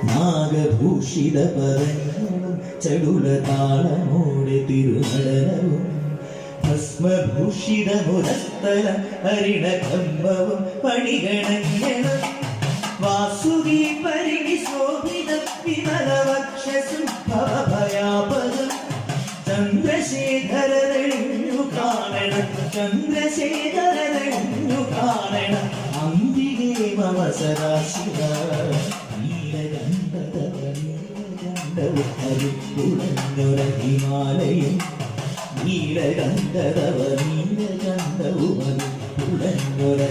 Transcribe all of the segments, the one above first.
നാഗഭൂഷിത പദങ്ങളും ചടുലതാളമോടെ തിരുനടനവും ഭസ്മഭൂഷിത മുരസ്ഥലം ഹരിണകമ്പവും പണിഗണങ്ങളും വാസുകി പരിണി ശോഭിതം വിമലവക്ഷസും ഭവഭയാപദം ചന്ദ്രശേഖരനു കാണണം ചന്ദ്രശേഖരനു കാണണം അംബികേ മമ സദാശിവ നീലകണ്ഠതവ ഹിമാലയം നീലകണ്ഠതവ നീലകണ്ഠവുമൊര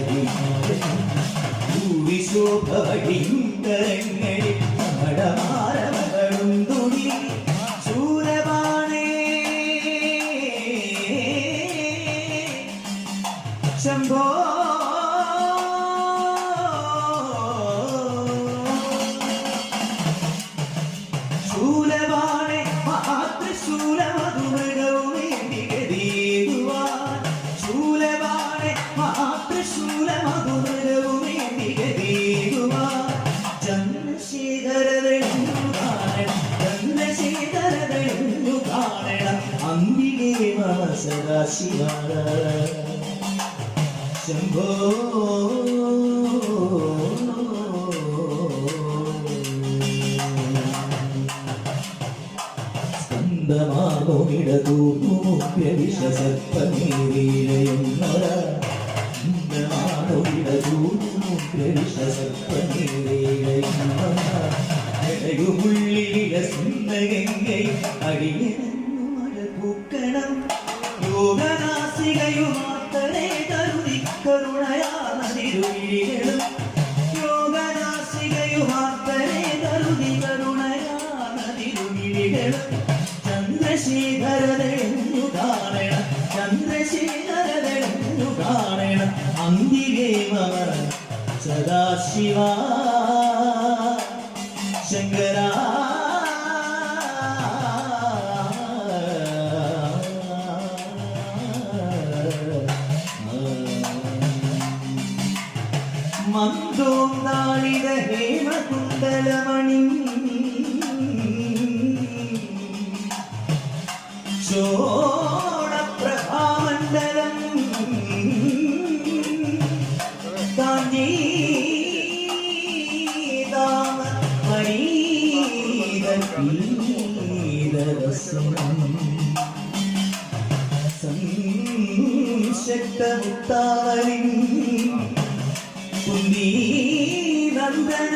ഹിമാലയം ഭൂവിശോഭവടിയും കരങ്ങളിൽ മടമാരമകളും തുണി ശൂലപാണേ ശംഭോ ശൂലപാണേ മഹാത്രിശൂലമധുമൃഗവുമേണ്ടികതീകുവാൻ ശൂലപാണേ മഹാത്രിശൂലമധുമൃഗവുമേണ്ടികതീകുവാൻ ചന്ദ്രശേഖരനു കാണണം ചന്ദ്രശേഖരനു കാണണം അംബികേ മമ സദാശിവ ശംഭോ പൂക്കണം യോഗനാസികയുമാത്തരേ കരുതി കരുണയാനതിരുവിഴികളും യോഗനാസികയുമാത്തരേ കരുതി കരുണയാനതിരുവിഴികളും ചന്ദ്രശേഖരനു കാണണം ചന്ദ്രശേഖരനു കാണണം അംബികേ മമ സദാശിവ ശങ്കര മന്ദോം നാളിക ഹേമകുണ്ടലമണി ചോണപ്രഭാമണ്ഡലം കാഞ്ചീതാമ സംശക്തമുത്താവലി കുന്ദീ നന്ദന